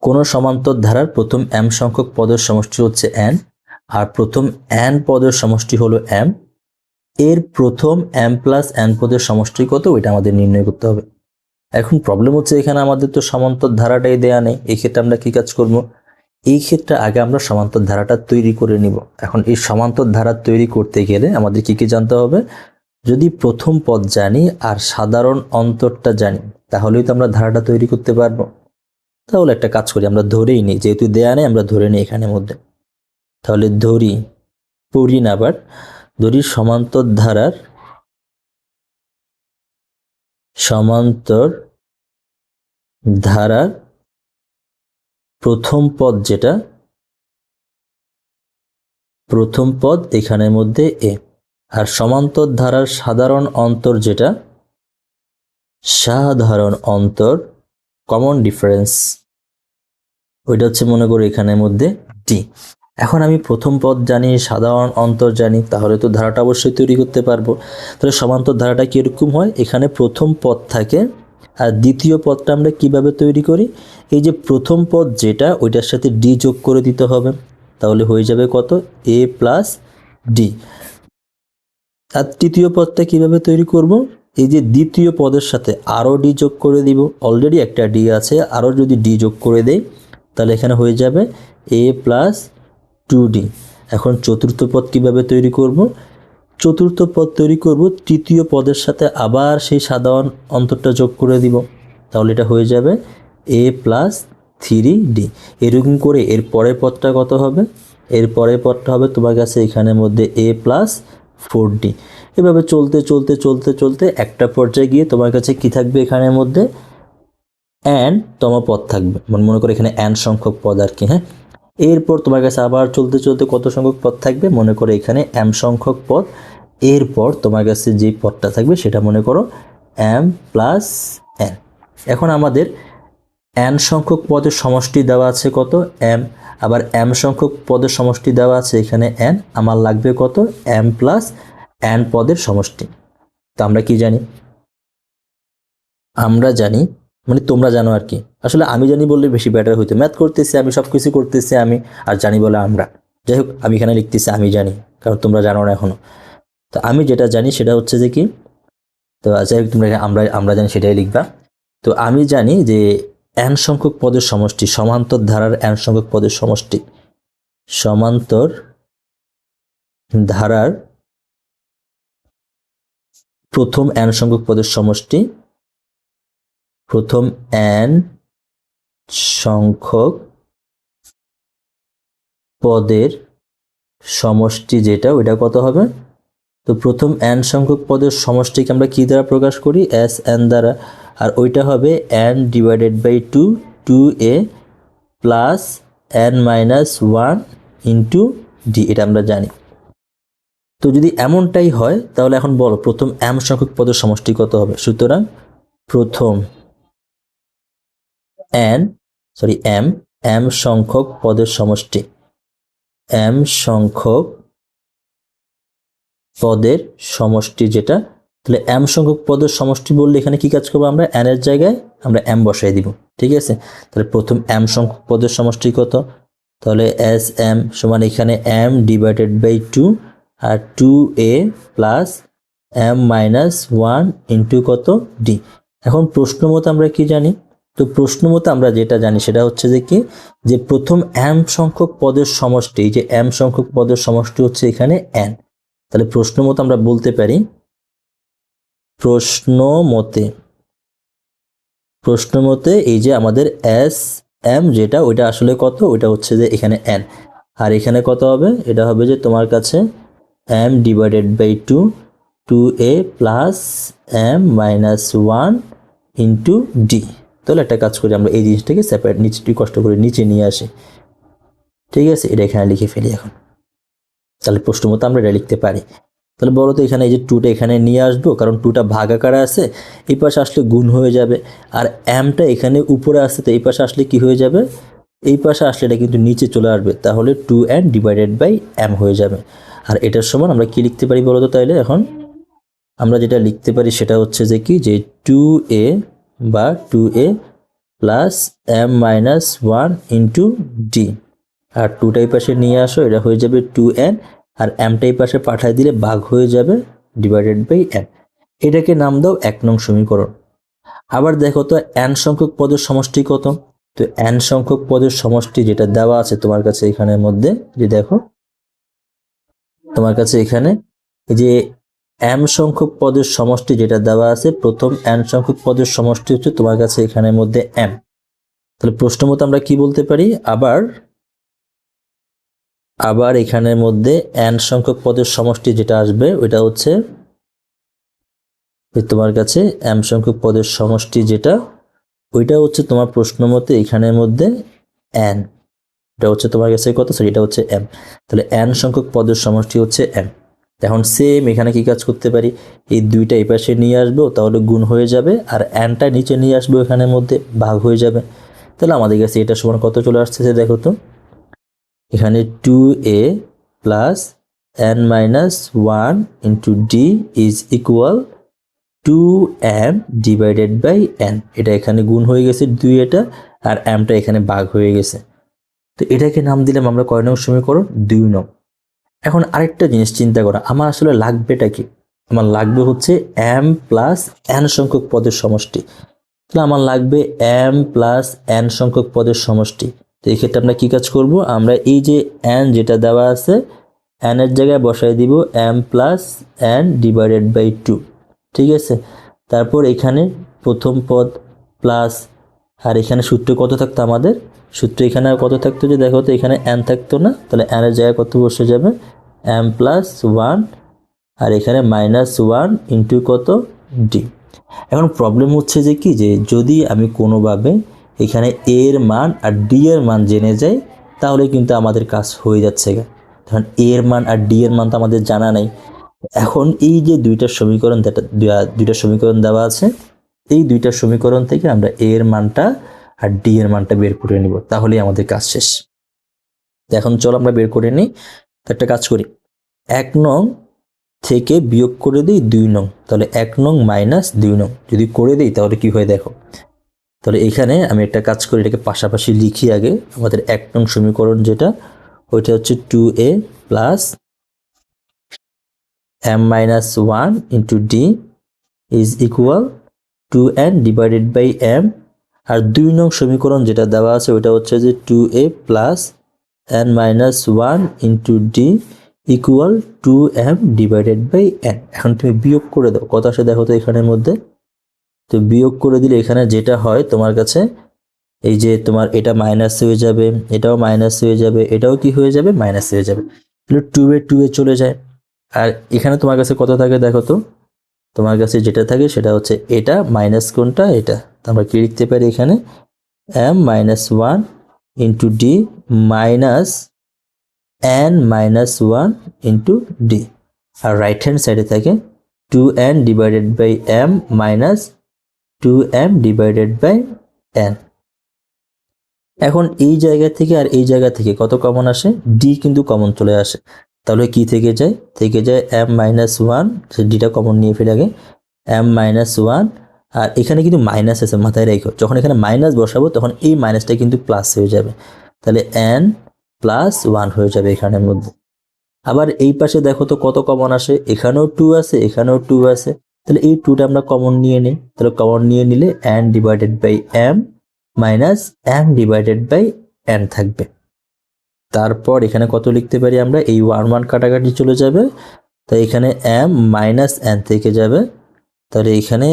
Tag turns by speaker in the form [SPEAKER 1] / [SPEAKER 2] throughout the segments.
[SPEAKER 1] কোন সমান্তর ধারার প্রথম m সংখ্যক পদের সমষ্টি হচ্ছে n আর প্রথম n পদের সমষ্টি হলো m, এর প্রথম m প্লাস n পদের সমষ্টি কত ওইটা আমাদের নির্ণয় করতে হবে। এখন প্রবলেম হচ্ছে এখানে আমাদের তো সমান্তর ধারাটাই দেয়া নেই, এই ক্ষেত্রে আমরা কি কাজ করব? এই ক্ষেত্রে আগে আমরা সমান্তর ধারাটা তৈরি করে নিব। এখন এই সমান্তর ধারা তৈরি করতে গেলে আমাদের কি কি জানতে হবে? যদি প্রথম পদ জানি আর সাধারণ অন্তরটা জানি তাহলেই তো আমরা ধারাটা তৈরি করতে পারবো। তাহলে একটা কাজ করি, আমরা ধরেই নিই, যেহেতু দেয়া নেই আমরা ধরে নিই এখানের মধ্যে। তাহলে পড়ি না, আবার ধরি সমান্তর ধারার প্রথম পদ যেটা, প্রথম পদ এখানের মধ্যে এ, আর সমান্তর ধারার সাধারণ অন্তর যেটা, সাধারণ অন্তর কমন ডিফারেন্স ওইটা হচ্ছে মনে করি এখানের মধ্যে ডি। এখন আমি প্রথম পদ জানি, সাধারণ অন্তর জানি, তাহলে তো ধারাটা অবশ্যই তৈরি করতে পারবো। তাহলে সমান্তর ধারাটা কিরকম হয়? এখানে প্রথম পদ থাকে আর দ্বিতীয় পদটা আমরা কিভাবে তৈরি করি? এই যে প্রথম পদ যেটা ওইটার সাথে ডি যোগ করে দিতে হবে, তাহলে হয়ে যাবে কত? এ প্লাস ডি। আর তৃতীয় পদটা কিভাবে তৈরি করব? এই যে দ্বিতীয় পদের সাথে আরও ডি যোগ করে দিব, অলরেডি একটা ডি আছে, আরও যদি ডি যোগ করে দেই তাহলে এখানে হয়ে যাবে এ প্লাস 2d। এখন চতুর্থ পদ কিভাবে তৈরি করব? চতুর্থ পদ তৈরি করব তৃতীয় পদের সাথে আবার সেই সাধারণ অন্তরটা যোগ করে দিব, তাহলে এটা হয়ে যাবে এ প্লাস 3d। এরকম করে এর পরের পদটা কত হবে? এর পরের পদটা হবে তোমার কাছে এখানের মধ্যে এ প্লাস 4d। এভাবে চলতে চলতে চলতে চলতে একটা পর্যায়ে গিয়ে তোমার কাছে কি থাকবে? এখানের মধ্যে n তম পদ থাকবে, মনে করো এখানে n সংখ্যক পদ আর কি। হ্যাঁ, এরপর তোমার কাছে আবার চলতে চলতে কত সংখ্যক পদ থাকবে? মনে করো এখানে m সংখ্যক পদ। এরপর তোমার কাছে যে পদটা থাকবে সেটা মনে করো m প্লাস n। এখন আমাদের n সংখ্যক পদের সমষ্টি দেওয়া আছে কত? m। আবার m সংখ্যক পদের সমষ্টি দেওয়া আছে এখানে n। আমার লাগবে কত? m প্লাস n পদের সমষ্টি। তো আমরা কি জানি? আমরা জানি, মানে তোমরা জানো আর কি, আসলে আমি জানি বললে বেশি বেটার হইতো। ম্যাথ করতেছি আমি, সব কিছু করতেছি আমি, আর জানি বলে আমরা। যাই হোক, আমি এখানে লিখতেছি আমি জানি, কারণ তোমরা জানো না এখনো। তো আমি যেটা জানি সেটা হচ্ছে যে কি, তো যাই হোক তোমরা আমরা জানি সেটাই লিখবা। তো আমি জানি যে n সংখ্যক পদের সমষ্টি, সমান্তর ধারার n সংখ্যক পদের সমষ্টি, সমান্তর ধারার প্রথম n সংখ্যক পদের সমষ্টি, প্রথম n সংখ্যক পদের সমষ্টি যেটা, ওইটা কত হবে? তো প্রথম n সংখ্যক পদের সমষ্টিকে আমরা কি দ্বারা প্রকাশ করি? Sn দ্বারা। আর ওইটা হবে n divided by 2, 2a plus n minus 1 into d, এটা আমরা জানি। তো যদি এমনটাই হয় তাহলে এখন বলো প্রথম m সংখ্যক পদের সমষ্টি কত হবে? সুতরাং প্রথম m সংখ্যক পদের সমষ্টি, m সংখ্যক পদের সমষ্টি যেটা, তাহলে m সংখ্যক পদের সমষ্টি বললে এখানে কি কাজ করবো? আমরা n এর জায়গায় আমরা m বসাই দিব, ঠিক আছে? তাহলে প্রথম m সংখ্যক পদের সমষ্টি কত? তাহলে Sm সমান এখানে m ডিভাইডেড বাই 2 আর 2a plus m minus 1 into কত? d। এখন প্রশ্ন মতো আমরা কি জানি? তো প্রশ্ন মতো আমরা যেটা জানি সেটা হচ্ছে যে কি, যে প্রথম m সংখ্যক পদের সমষ্টি, যে m সংখ্যক পদের সমষ্টি হচ্ছে এখানে n। তাহলে প্রশ্ন মতে আমরা বলতে পারি, প্রশ্ন মতে এই যে আমাদের Sm যেটা, ওইটা আসলে কত? ওইটা হচ্ছে যে এখানে n, আর এখানে কত হবে? এটা হবে যে তোমার কাছে m divided by 2, 2a plus m minus 1 into d। তাহলে একটা কাজ করি, আমরা এই জিনিসটাকে সেপারেট নিচে কষ্ট করে নিচে নিয়ে আসি, ঠিক আছে? এটা এখানে লিখে ফেলি এখন। তাহলে প্রশ্ন মতো আমরা এটা লিখতে পারি। তাহলে বলো তো এখানে এই যে 2টা এখানে নিয়ে আসবো, কারণ 2টা ভাগ আকারে আছে, এই পাশে আসলে গুণ হয়ে যাবে। আর mটা এখানে উপরে আসছে, তো এই পাশে আসলে কি হয়ে যাবে? এই পাশে আসলে এটা কিন্তু নিচে চলে আসবে, তাহলে 2n ডিভাইডেড বাই m হয়ে যাবে। আর এটার সমান আমরা কি লিখতে পারি বলো তো? তাইলে এখন আমরা যেটা লিখতে পারি সেটা হচ্ছে যে কি, যে 2a বা 2a plus m minus one into d. আর টুটাই পাশে নিয়ে আসো, এটা হয়ে যাবে 2n, আর এমটাই পাশে পাঠায় দিলে ভাগ হয়ে যাবে ডিভাইডেড বাই n। এটাকে নাম দাও 1 নং সমীকরণ। আবার দেখো তো n সংখ্যক পদের সমষ্টি কত। তো n সংখ্যক পদের সমষ্টি যেটা দেওয়া আছে তোমার কাছে এখানের মধ্যে, যে দেখো তোমার কাছে এখানে এই যে m সংখ্যক পদের সমষ্টি যেটা দেওয়া আছে, প্রথম n সংখ্যক পদের সমষ্টি হচ্ছে তোমার কাছে এখানের মধ্যে m। তাহলে প্রশ্ন মতো আমরা কি বলতে পারি, আবার এখানের মধ্যে n সংখ্যক পদের সমষ্টি যেটা আসবে ওইটা হচ্ছে তোমার কাছে m সংখ্যক পদের সমষ্টি যেটা, ওইটা হচ্ছে তোমার প্রশ্ন মতে এখানের মধ্যে n। এটা হচ্ছে তোমার কাছে কত, সরি এটা হচ্ছে m। তাহলে n সংখ্যক পদের সমষ্টি হচ্ছে m। এখন সেম এখানে কি কাজ করতে পারি, এই দুইটা এই পাশে নিয়ে আসবো, তাহলে গুণ হয়ে যাবে, আর nটা নিচে নিয়ে আসবো, এখানের মধ্যে ভাগ হয়ে যাবে। তাহলে আমাদের কাছে এটা সমান কত চলে আসতেছে দেখো তো, এখানে 2a plus n minus one into d is equal 2m divided by n। এটা এখানে গুণ হয়ে গেছে 2, এটা আর mটা এখানে ভাগ হয়ে গেছে। তো এটাকে নাম দিলাম আমরা কয় নং সমীকরণ, 2 নং। এখন আরেকটা জিনিস চিন্তা করা, আমার আসলে লাগবেটা কি, আমার লাগবে হচ্ছে m প্লাস n সংখ্যক পদের সমষ্টি। তাহলে আমার লাগবে m প্লাস n সংখ্যক পদের সমষ্টি। তো এই ক্ষেত্রে আমরা কি কাজ করব, আমরা এই যে n যেটা দেওয়া আছে n এর জায়গায় বসাই দিব m plus n divided by 2, ঠিক আছে। তারপর এখানে প্রথম পদ প্লাস, আর এখানে সূত্র কত থাকতো আমাদের, সূত্র এখানে কত থাকতো যে দেখো তো, এখানে n থাকতো না, তাহলে n এর জায়গায় কত বসে যাবে m প্লাস ওয়ান, আর এখানে মাইনাস ওয়ান ইন্টু কত ডি। এখন প্রবলেম হচ্ছে যে কি, যে যদি আমি কোনোভাবে এখানে a এর মান আর d এর মান জেনে যাই, তাহলে কিন্তু আমাদের কাজ হয়ে যাচ্ছে। কারণ a এর মান আর d এর মান তো আমাদের জানা নাই। এখন এই যে দুইটা সমীকরণ দেওয়া আছে, এই দুইটা সমীকরণ থেকে আমরা a এর মানটা আর d এর মানটা বের করে নিব, তাহলেই আমাদের কাজ শেষ। এখন চলো আমরা বের করে নিই। একটা কাজ করি, 1 নং থেকে বিয়োগ করে দিই 2 নং, তাহলে 1 নং মাইনাস 2 নং যদি করে দিই তাহলে কি হয় দেখো। তাহলে এখানে আমি একটা কাজ করি, এটাকে পাশাপাশি লিখি আগে। আমাদের 1 নং সমীকরণ যেটা, ওইটা হচ্ছে 2a plus m minus one into d is equal 2n divided by m। আর 2 নং সমীকরণ যেটা দেওয়া আছে ওইটা হচ্ছে যে 2a plus n minus one into d equal 2m divided by n। এখন তুমি বিয়োগ করে দাও, কত আসে দেখো তো এখানের মধ্যে। তো বিয়োগ করে দিলে এখানে যেটা হয় তোমার কাছে, এই যে তোমার এটা মাইনাস হয়ে যাবে, এটাও মাইনাস হয়ে যাবে, এটাও কি হয়ে যাবে, মাইনাস হয়ে যাবে। তাহলে 2 চলে যায়। আর এখানে তোমার কাছে কত থাকে দেখো তো, তোমার কাছে যেটা থাকে সেটা হচ্ছে এটা মাইনাস কোনটা, এটা। আমরা কি লিখতে পারি এখানে, m minus one into d minus n minus one into d. আর রাইট হ্যান্ড সাইডে থাকে 2n divided by m minus 2m divided by n। এখন এই জায়গা থেকে আর এই জায়গা থেকে কত কমন আসে, ডি কিন্তু কমন চলে আসে। তাহলে কি থেকে যায় m মাইনাস ওয়ান, ডিটা কমন নিয়ে ফেলে আগে, m মাইনাস ওয়ান। আর এখানে কিন্তু মাইনাস আছে, মাথায় রেখো, যখন এখানে মাইনাস বসাবো তখন এই মাইনাসটা কিন্তু প্লাস হয়ে যাবে। তাহলে n প্লাস ওয়ান হয়ে যাবে এখানের মধ্যে। আবার এই পাশে দেখো তো কত কমন আসে, এখানেও 2 আছে, এখানেও 2 আছে। তাহলে এই 2টা আমরা কমন নিয়ে নিই। তাহলে কমন নিয়ে নিলে n divided by m minus m divided by n থাকবে। তারপর এখানে কত লিখতে পারি আমরা, এই 1 কাটাকাটি চলে যাবে, তাই এখানে m মাইনাস n থেকে যাবে। তাহলে এখানে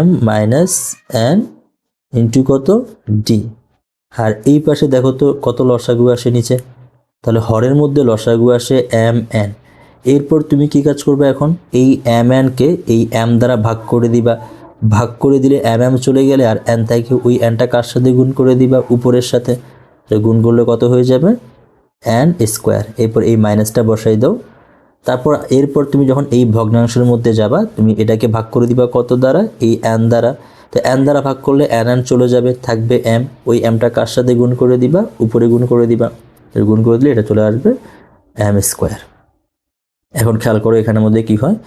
[SPEAKER 1] m মাইনাস n ইন্টু কত ডি। আর এই পাশে দেখো তো কত লসাগু আসে নিচে, তাহলে হরের মধ্যে লসাগু আসে m n। এরপর তুমি কি কাজ করবে, এখন এই m n কে এই m দ্বারা ভাগ করে দিবা, ভাগ করে দিলে m চলে গেলে আর n থেকে ওই nটা কার সাথে গুণ করে দিবা, উপরের সাথে। গুণ করলে কত হয়ে যাবে, n স্কোয়ার। এরপর এই মাইনাসটা বসাই দাও। তারপর এরপর তুমি যখন এই ভগ্নাংশের মধ্যে যাবা, তুমি এটাকে ভাগ করে দিবা কত দ্বারা, এই n দ্বারা। তো n দ্বারা ভাগ করলে n চলে যাবে, থাকবে m, ওই mটা কার সাথে গুণ করে দিবা, উপরে গুণ করে দিবা। গুণ করে দিলে এটা চলে আসবে m স্কোয়ার। এখন খেয়াল করো এখানের মধ্যে কি হয়,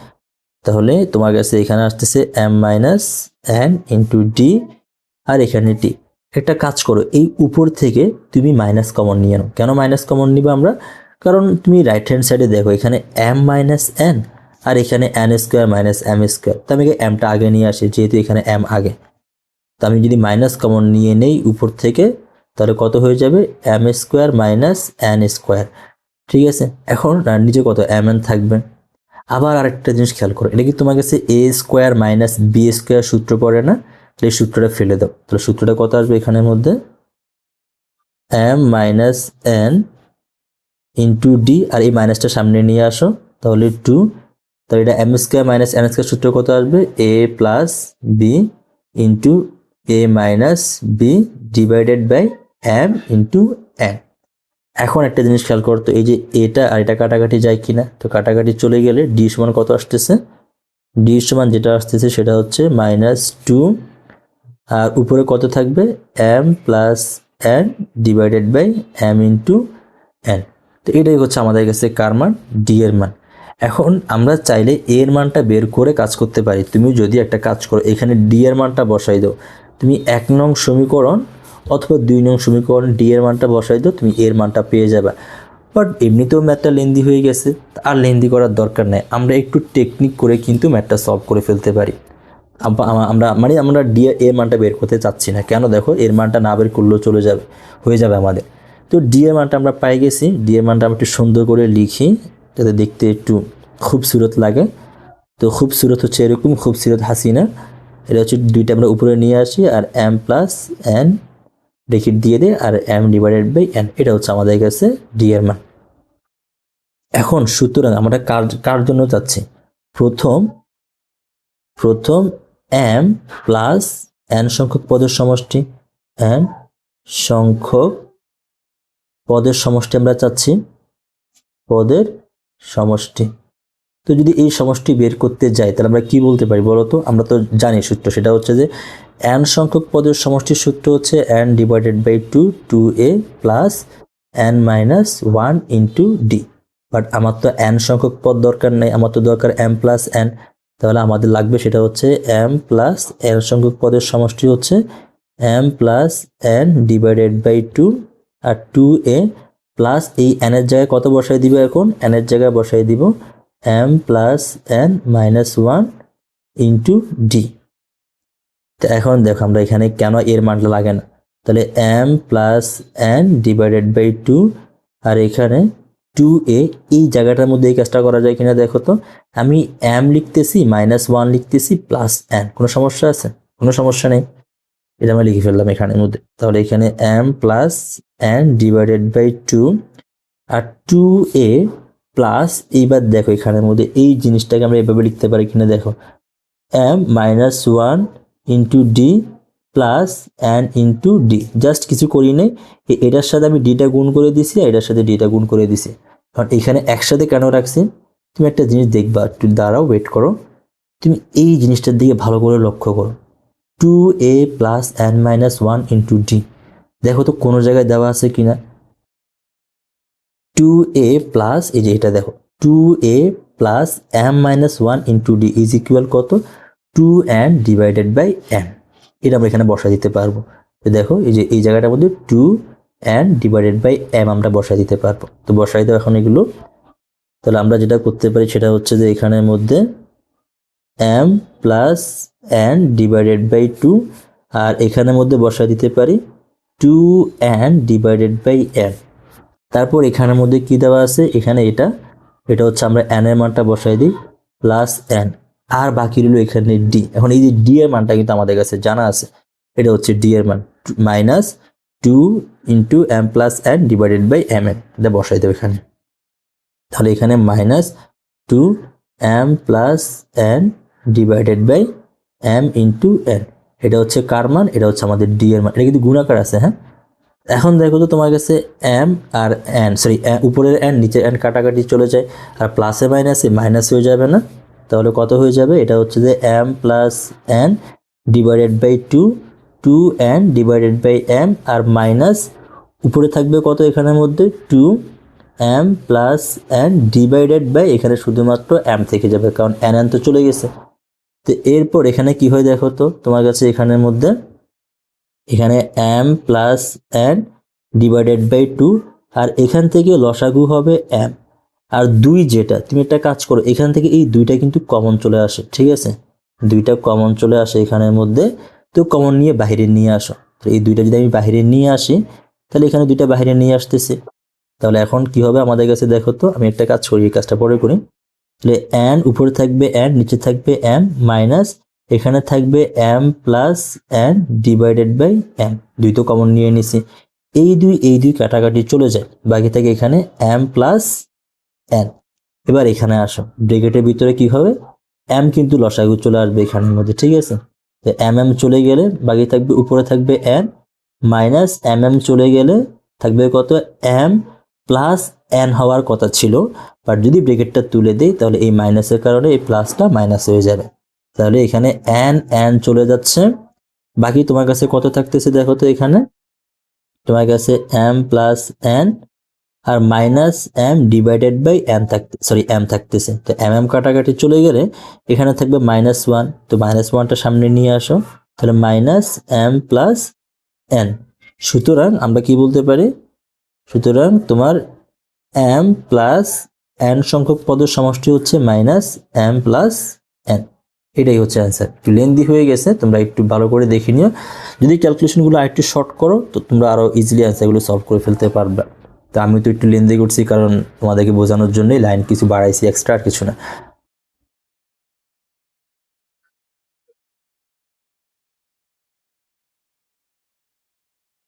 [SPEAKER 1] তাহলে তোমার কাছে এখানে আসতেছে m minus n into d, আর এখানে টি। একটা কাজ করো, এই উপর থেকে তুমি মাইনাস কমন নিয়ে নাও। কেন মাইনাস কমন নিবা আমরা? কারণ তুমি রাইট হ্যান্ড সাইডে দেখো এখানে এম মাইনাস এন আর এখানে n square minus m square. তো আমি এমটা আগে নিয়ে আসি, যেহেতু এখানে এম আগে। তো আমি যদি মাইনাস কমন নিয়ে নেই উপর থেকে, তাহলে কত হয়ে যাবে? M square minus n square. ঠিক আছে, এখন নিচে কত এম এন থাকবে। আবার আরেকটা জিনিস খেয়াল করো, এটা কি তোমার কাছে এ স্কোয়ার মাইনাস বি স্কোয়ার সূত্র পড়ে না? এই সূত্রটা ফেলে দাও। তাহলে সূত্রটা কত আসবে এখানের মধ্যে? M minus n into d, আর এই মাইনাসটা সামনে নিয়ে আসো, তাহলে 2। তাহলে এটা m square minus n square সূত্র কত আসবে? A plus b into a minus b divided by m into n. এখন একটা জিনিস খেয়াল করতো, এই যে এটা আর এটা কাটাকাটি যায় কিনা? তো কাটাকাটি চলে গেলে ডি সমান কত আসতেছে? ডি সমান যেটা আসতেছে সেটা হচ্ছে -2, আর উপরে কত থাকবে? M plus n divided by m into n. তো এটাই হচ্ছে আমাদের কাছে কার মান? ডি এর মান। এখন আমরা চাইলে এর মানটা বের করে কাজ করতে পারি। তুমি যদি একটা কাজ করো, এখানে ডি এর মানটা বসাই দাও, তুমি 1 নং সমীকরণ অথবা 2 নং সমীকরণ ডি এর মানটা বসাই দাও, তুমি এর মানটা পেয়ে যাবে। বাট এমনিতেও ম্যাথটা লেন্দি হয়ে গেছে, আর লেন্দি করার দরকার নেই। আমরা একটু টেকনিক করে কিন্তু ম্যাথটা সলভ করে ফেলতে পারি। আমরা ডি এর মানটা বের করতে চাচ্ছি না। কেন? দেখো এর মানটা না বের করলেও চলে যাবে, হয়ে যাবে আমাদের। তো ডি এর মানটা আমরা পাই গেছি। ডি এর মানটা আমরা একটু সুন্দর করে লিখি যাতে দেখতে একটু খুবসুরত লাগে। তো খুবসুরত হচ্ছে এরকম, খুবসুরত হাসিনা। এটা হচ্ছে দুইটা আমরা উপরে নিয়ে আসি, আর এম প্লাস এন ব্রেকেট দিয়ে দিই, আর এম ডিভাইডেড বাই এন। এটা হচ্ছে আমাদের কাছে ডি এর মান। এখন সুতরাং আমরা কার জন্য চাচ্ছি? প্রথম এম প্লাস এন সংখ্যক পদের সমষ্টি, এন সংখ্যক পদের সমষ্টি আমরা চাচ্ছি, পদের সমষ্টি। তো যদি এই সমষ্টি বের করতে যাই তাহলে আমরা কি বলতে পারি বলো তো? আমরা তো জানি সূত্র, সেটা হচ্ছে যে এন সংখ্যক পদের সমষ্টির সূত্র হচ্ছে n divided by 2a plus n minus 1 into d. But আমার তো এন সংখ্যক পদ দরকার নেই, আমার তো দরকার এম প্লাস এন। তাহলে আমাদের লাগবে সেটা হচ্ছে এম প্লাস এন সংখ্যক পদের সমষ্টি হচ্ছে m plus n divided by 2, আর 2a প্লাস এই এন এর জায়গায় কত বসাই দিব? এখন এন এর জায়গায় বসাই দিব m plus n minus 1 into d. তো এখন দেখো আমরা এখানে কেন এর মানটা লাগে না? তাহলে m plus n divided by 2, আর এখানে 2a, এই জায়গাটার মধ্যে এই কাজটা করা যায় কিনা দেখো তো। আমি এম লিখতেছি, -1 লিখতেছি, প্লাস এন। কোনো সমস্যা আছে? কোনো সমস্যা নেই। এটা আমরা লিখে ফেললাম এখানের মধ্যে। তাহলে এখানে m plus n divided by 2, আর 2a প্লাস, এইবার দেখো এখানের মধ্যে এই জিনিসটাকে আমরা এভাবে লিখতে পারি কিনা দেখো, m -1 into d plus n into d. Just কিছু করি নেই, এটার সাথে আমি ডিটা গুণ করে দিছি, আর এটার সাথে ডিটা গুণ করে দিছি। কারণ এখানে একসাথে কেন রাখছি? তুমি একটা জিনিস দেখবা, একটু দাঁড়াও, ওয়েট করো। তুমি এই জিনিসটার দিকে ভালো করে লক্ষ্য করো, 2a plus n minus 1 into D. দেখো তো কোনো জায়গায় দেওয়া আছে কিনা? 2a প্লাস, এই যে এটা দেখো, 2a plus m minus 1 into d is equal কত? 2n divided by m। এটা আমরা এখানে বসা দিতে পারবো। তো দেখো এই যে এই জায়গাটার মধ্যে 2n ডিভাইডেড বাই m আমরা বসা দিতে পারবো। তো বসাই দাও এখন এগুলো। তাহলে আমরা যেটা করতে পারি সেটা হচ্ছে যে এখানের মধ্যে m plus n divided by 2, আর এখানের মধ্যে বসা দিতে পারি 2n ডিভাইডেড বাই m। তারপর এখানের মধ্যে কি দেওয়া আছে? এখানে এটা হচ্ছে আমরা n এর মানটা বসাই দিই, প্লাস n, আর বাকি রইল এখানে ডি। এখন এই যে ডি এর মানটা কিন্তু আমাদের কাছে জানা আছে, এটা হচ্ছে ডি এর মান -2 into m plus n divided by m n. এটা বসাই দেবো এখানে। তাহলে এখানে -2 m plus n divided by m into n. এটা হচ্ছে কার মান? এটা হচ্ছে আমাদের ডি এর মান। এটা কিন্তু গুণাকার আছে, হ্যাঁ। এখন দেখো তো তোমার কাছে এম আর এন, সরি উপরের এন নিচের এন কাটাকাটি চলে যায়, আর প্লাসে মাইনাসে মাইনাস হয়ে যাবে না? তাহলে কত হয়ে যাবে? এটা হচ্ছে যে m plus n divided by 2n divided by m, আর মাইনাস উপরে থাকবে কত এখানের মধ্যে? 2m plus n divided by, এখানে শুধুমাত্র এম থেকে যাবে কারণ এন তো চলে গেছে। তো এরপর এখানে কি হয় দেখো তো তোমার কাছে এখানের মধ্যে এখানে m plus n divided by 2, আর এখান থেকে লসাগু হবে m। আর 2 যেটা, তুমি একটা কাজ করো, এখান থেকে এই 2টা কিন্তু কমন চলে আসে, ঠিক আছে? 2টা কমন চলে আসে এখানের মধ্যে, তো কমন নিয়ে বাইরে নিয়ে আসো। তো এই 2টা যদি আমি বাইরে নিয়ে আসি, তাহলে এখানে 2টা বাইরে নিয়ে আসতেছি। তাহলে এখন কি হবে আমাদের কাছে, দেখো তো, আমি একটা কাজ করি, এই কাজটা পরে করি। তাহলে n উপরে থাকবে n, নিচে থাকবে m, মাইনাস এখানে থাকবে m plus n divided by m। 2 তো কমন নিয়ে নিছি, এই 2 কাটাকাটি চলে যায়, বাকি থাকে এখানে m প্লাস n। এবার এখানে আসো, ব্র্যাকেটের ভিতরে কি হবে, m কিন্তু লসাগু চলে আসবে এখানের মধ্যে, ঠিক আছে? তো mm চলে গেলে বাকি থাকবে, উপরে থাকবে n, মাইনাস চলে গেলে থাকবে কত, m প্লাস n হওয়ার কথা ছিল, বাট যদি ব্র্যাকেটটা তুলে দেই তাহলে এই মাইনাসের কারণে এই প্লাসটা মাইনাস হয়ে যাবে। তাহলে এখানে n চলে যাচ্ছে, বাকি তোমার কাছে কত থাকতেছে দেখো তো, এখানে তোমার কাছে m প্লাস n আর minus m divided by m থাকতেছে। তো কাটাকাটি চলে গেলে এখানে থাকবে -1, তো -1টা সামনে নিয়ে আসো, তাহলে মাইনাস m প্লাস n। সুতরাং আমরা কি বলতে পারি, সুতরাং তোমার m প্লাস n সংখ্যক পদের সমষ্টি হচ্ছে -m প্লাস n। এটাই হচ্ছে অ্যান্সার। একটু লেন্দি হয়ে গেছে, তোমরা একটু ভালো করে দেখে নিও। যদি ক্যালকুলেশনগুলো আরেকটু শর্ট করো তো তোমরা আরো ইজিলি অ্যান্সারগুলো সলভ করে ফেলতে পারবে। তো আমি তো একটু লেন্দি করছি কারণ তোমাদেরকে বোঝানোর জন্যই লাইন কিছু বাড়াইছি, এক্সট্রা আর কিছু না।